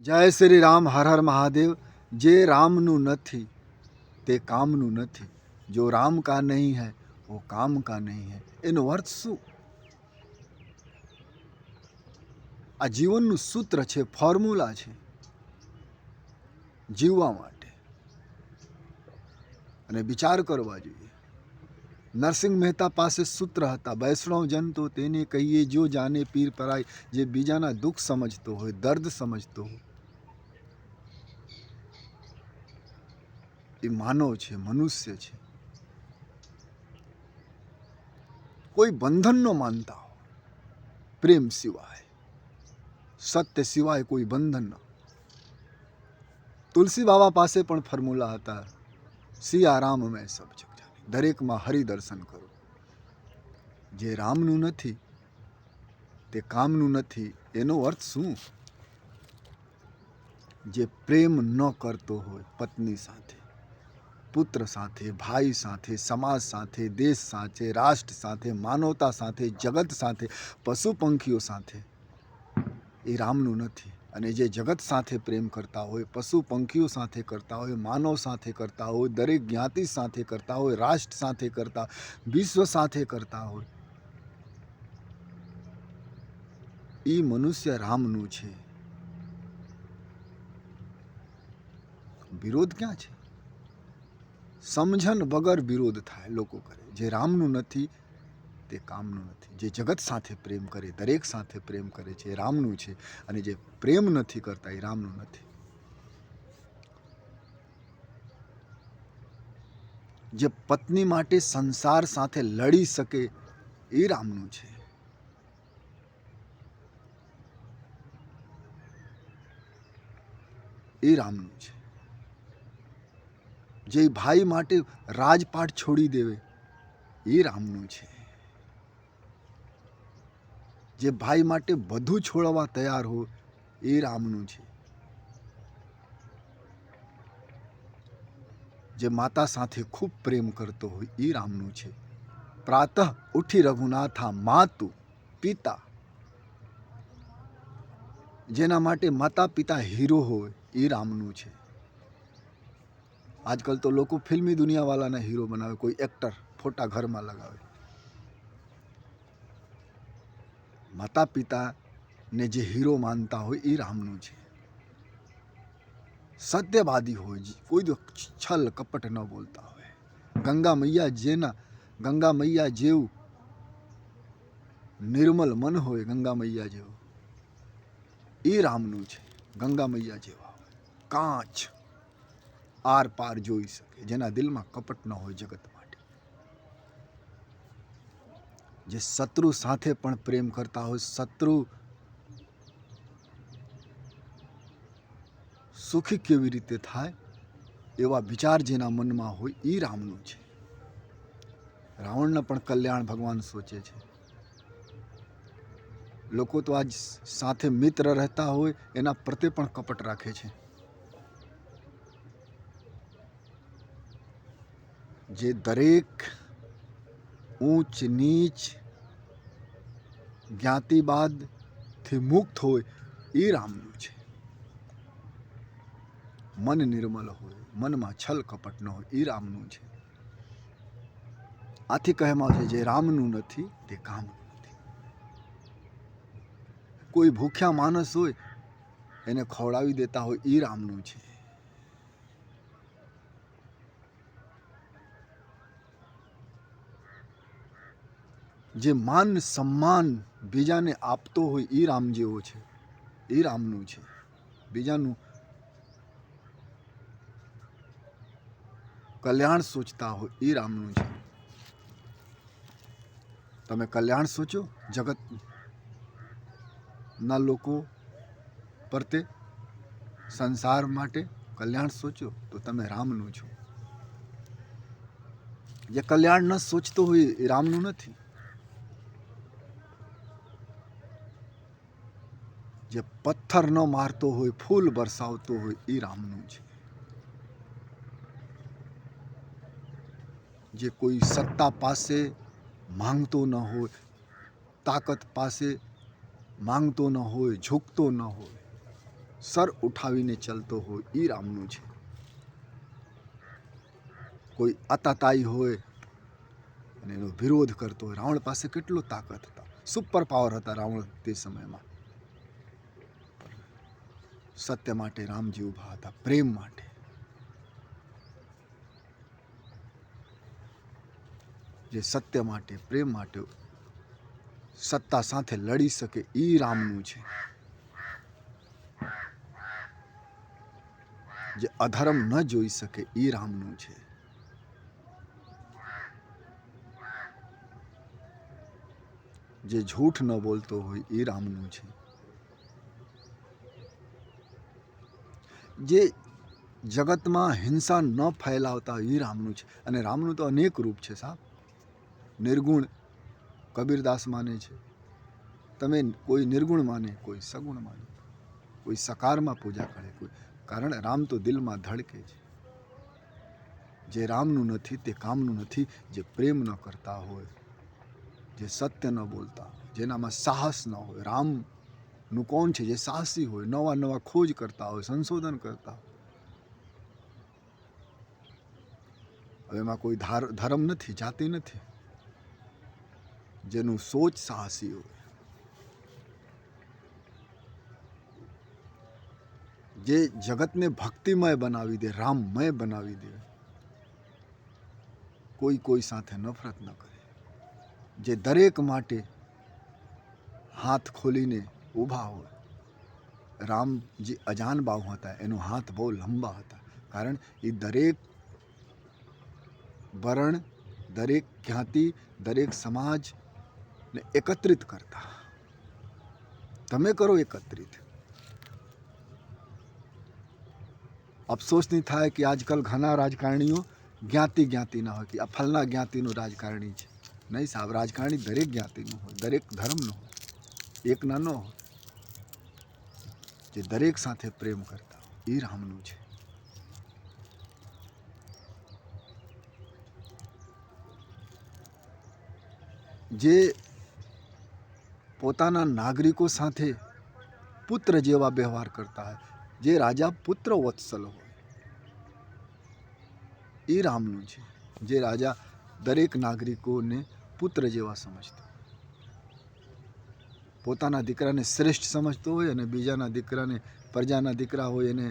જય શ્રી રામ, હર હર મહાદેવ। જે રામનું નથી તે કામનું નથી, જો રામ કા નહીં હૈ वो કામ કા નહીં હૈ। એનો અર્થ શું? આ જીવનનું સૂત્ર છે, ફોર્મ્યુલા છે જીવવા માટે, અને વિચાર કરવા જોઈએ। નરસિંહ મહેતા પાસે સૂત્ર હતા, વૈષ્ણવ જન તો તેને કહીએ જો જાને પીર પરાઈ। જે બીજાના દુઃખ સમજતો હોય, દર્દ સમજતો હોય, એ માનવ છે, મનુષ્ય છે। કોઈ બંધન ન માનતા હોય, પ્રેમ સિવાય, સત્ય સિવાય કોઈ બંધન ન। તુલસી બાબા પાસે પણ ફોર્મ્યુલા હતા, સિયા રામ મેં સબ જગ જાને। દરેકમાં હરિદર્શન કરો। જે રામનું નથી તે કામનું નથી, એનો અર્થ શું? જે પ્રેમ ન કરતો હોય પત્ની સાથે, પુત્ર સાથે, ભાઈ સાથે, સમાજ સાથે, દેશ સાથે, રાષ્ટ્ર સાથે, માનવતા સાથે, જગત સાથે, પશુ પંખીઓ સાથે, એ રામનું નથી। અને જે જગત સાથે પ્રેમ કરતા હોય, પશુ પંખીઓ સાથે કરતા હોય, માનવ સાથે કરતા હોય, દરેક જ્ઞાતિ સાથે કરતા હોય, રાષ્ટ્ર સાથે કરતા, વિશ્વ સાથે કરતા હોય, એ મનુષ્ય રામનું છે। વિરોધ ક્યાં છે? સમજણ વગર વિરોધ થાય, લોકો કરે। જે રામનું નથી તે કામનું નથી। જે જગત સાથે પ્રેમ કરે, દરેક સાથે પ્રેમ કરે છે, એ રામનું છે। અને જે પ્રેમ નથી કરતા એ રામનું નથી। જે પત્ની માટે સંસાર સાથે લડી શકે એ રામનું છે। એ રામનું છે। જે ભાઈ માટે રાજપાટ છોડી દેવે એ રામનું છે। જે ભાઈ માટે બધું છોડવા તૈયાર હોય એ રામનું છે। જે માતા સાથે ખૂબ પ્રેમ કરતો હોય એ રામનું છે। પ્રાતઃ ઉઠી રઘુનાથા માતુ પિતા, જેના માટે માતા પિતા હીરો હોય એ રામનું છે। આજકાલ તો લોકો ફિલ્મી દુનિયાવાળાને હીરો બનાવે, કોઈ એક્ટર ફોટા ઘરમાં લગાવે। માતા પિતાને જે હીરો માનતા હોય એ રામનું છે। સત્યવાદી હોય, કોઈ છલ કપટ ન બોલતા હોય। ગંગા મૈયા જેવું નિર્મલ મન હોય, ગંગા મૈયા જેવું, એ રામનું છે। ગંગા મૈયા જેવા હોય, કાંચ આર પાર જોઈ શકે, જેના દિલમાં કપટ ન હોય જગત માટે। જે શત્રુ સાથે પણ પ્રેમ કરતા હોય, શત્રુ સુખી કેવી રીતે થાય એવા વિચાર જેના મનમાં હોય એ રામનું છે। રાવણને પણ કલ્યાણ ભગવાન સોચે છે। લોકો તો આજ સાથે મિત્ર રહેતા હોય એના પ્રત્યે પણ કપટ રાખે છે। જે દરેક ઊંચ નીચ જ્ઞાતિવાદથી મુક્ત હોય એ રામનું છે। મન નિર્મલ હોય, મનમાં છલ કપટ ન હોય એ રામનું છે। આથી કહેવામાં આવે છે જે રામનું નથી તે કામનું નથી। કોઈ ભૂખ્યા માણસ હોય એને ખવડાવી દેતા હોય એ રામનું છે। જે માન સન્માન બીજાને આપતો હોય એ રામ જેવો છે, એ રામનું છે। બીજાનું કલ્યાણ સોચતા હોય એ રામનું છે। તમે કલ્યાણ સોચો જગતના લોકો પ્રત્યે, સંસાર માટે કલ્યાણ સોચો તો તમે રામનું છો। જે કલ્યાણ ન સોચતો હોય એ રામનું નથી। જે પથ્થર ન મારતો હોય, ફૂલ બરસાવતો હોય એ રામનું છે। જે કોઈ સત્તા પાસે માંગતો ન હોય, તાકાત પાસે માંગતો ન હોય, ઝૂકતો ન હોય, સર ઉઠાવીને ચાલતો હોય એ રામનું છે. કોઈ આતાતાઈ હોય અને એનો વિરોધ કરતો હોય. રાવણ પાસે કેટલો તાકાત હતા, સુપર પાવર હતા રાવણ તે સમયમાં. સત્ય માટે રામજી ઊભા હતા, પ્રેમ માટે. જે સત્ય માટે, પ્રેમ માટે સત્તા સાથે લડી શકે એ રામનું છે. જે અધર્મ ન જોઈ શકે એ રામનું છે. જે झूठ ન બોલતો હોય એ રામનું છે. જે જગતમાં હિંસા ન ફેલાવતા એ રામનું છે. અને રામનું તો અનેક રૂપ છે સાહેબ. નિર્ગુણ કબીરદાસ માને છે. તમે કોઈ નિર્ગુણ માને, કોઈ સગુણ માને, કોઈ સકારમાં પૂજા કરે, કોઈ કારણ રામ તો દિલમાં ધડકે છે. જે રામનું નથી તે કામનું નથી. જે પ્રેમ ન કરતા હોય, જે સત્ય ન બોલતા, જેનામાં સાહસ ન હોય. રામનું કોણ છે? જે સાહસી હોય, નવા નવા ખોજ કરતા હોય, સંશોધન કરતા હોય. હવે એમાં કોઈ ધર્મ નથી, જાતિ નથી. જેનું સોચ સાહસી હોય, જે જગતને ભક્તિમય બનાવી દે, રામમય બનાવી દે. કોઈ સાથે નફરત ન કરે. જે દરેક માટે હાથ ખોલીને ઊભા હોય. રામજી અજાન બાહુ હતા, એનો હાથ બહુ લંબા હતા. કારણ એ દરેક વર્ણ, દરેક જ્ઞાતિ, દરેક સમાજને એકત્રિત કરતા. તમે કરો એકત્રિત. અફસોસની થાય કે આજકાલ ઘણા રાજકારણીઓ જ્ઞાતિના હોય કે આ ફલના જ્ઞાતિનું રાજકારણી છે. નહીં સાહેબ, રાજકારણી દરેક જ્ઞાતિનું હોય, દરેક ધર્મનું હોય, એકના ન હોય. જે દરેક સાથે પ્રેમ કરતા હોય એ રામનું છે. જે પોતાના નાગરિકો સાથે પુત્ર જેવા વ્યવહાર કરતા હોય. જે રાજા પુત્ર વત્સલ હોય એ રામનું છે. જે રાજા દરેક નાગરિકોને પુત્ર જેવા સમજતો, પોતાના દીકરાને શ્રેષ્ઠ સમજતો હોય અને બીજાના દીકરાને, પ્રજાના દીકરા હોય એને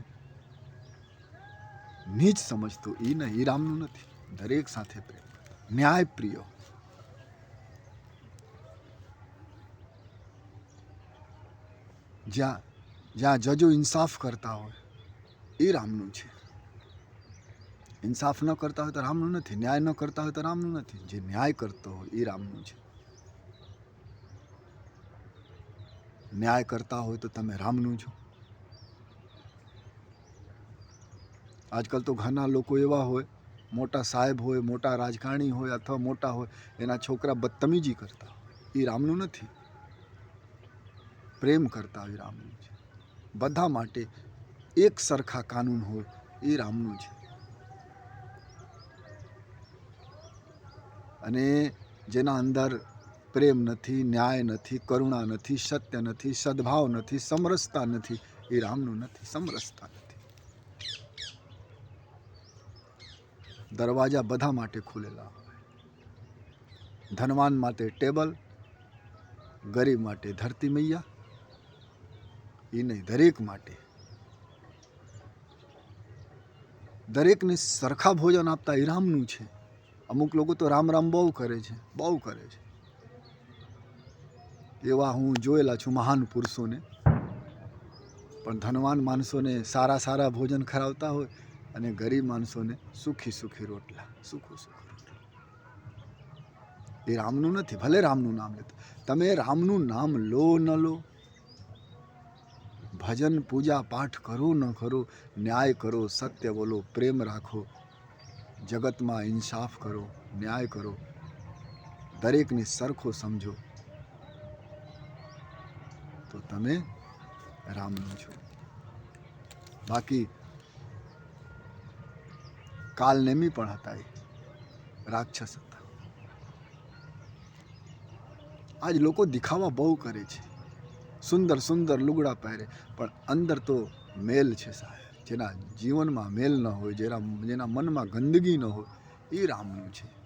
નીચ સમજતો, એ નહીં, એ રામનું નથી. દરેક સાથે પ્રેમ, ન્યાય પ્રિય. જ્યાં જજો ઇન્સાફ કરતા હોય એ રામનું છે. ઇન્સાફ ન કરતા હોય તો રામનું નથી. ન્યાય ન કરતા હોય તો રામનું નથી. જે ન્યાય કરતો હોય એ રામનું છે. ન્યાય કરતા હોય તો તમે રામનું છો. આજકાલ તો ઘણા લોકો એવા હોય, મોટા સાહેબ હોય, મોટા રાજકારણી હોય અથવા મોટા હોય, એના છોકરા બદતમીજી કરતા હોય એ રામનું નથી. પ્રેમ કરતા હોય રામનું છે. બધા માટે એક સરખા કાનૂન હોય એ રામનું છે. અને જેના અંદર પ્રેમ નથી, ન્યાય નથી, કરુણા નથી, સત્ય નથી, સદભાવ નથી, સમરસતા નથી, એ રામનું નથી. સમરસતા નથી. દરવાજા બધા માટે ખુલેલા હોય. ધનવાન માટે ટેબલ, ગરીબ માટે ધરતી મૈયા, એ નહીં, દરેક માટે. દરેકને સરખા ભોજન આપતા એ રામનું છે. અમુક લોકો તો રામ રામ બહુ કરે છે, બહુ કરે છે. એવા હું જોયેલા છું મહાન પુરુષોને. પણ ધનવાન માણસોને સારા ભોજન ખવડાવતા હોય અને ગરીબ માણસોને સુખી રોટલા, સુખું રોટલા. એ રામનું નથી. ભલે રામનું નામ લેતો, તમે રામનું નામ લો ન લો, ભજન પૂજા પાઠ કરો ન કરો, ન્યાય કરો, સત્ય બોલો, પ્રેમ રાખો, જગતમાં ઇન્સાફ કરો, ન્યાય કરો, દરેકને સરખો સમજો, તો તમે રામનું છો. બાકી કાલનેમી પણ હતા, એ રાક્ષસ હતા. આજ લોકો દિખાવા બહુ કરે છે, સુંદર લુગડા પહેરે, પણ અંદર તો મેલ છે સાહેબ. જેના જીવનમાં મેલ ન હોય, જેના મનમાં ગંદકી ન હોય, એ રામનું છે.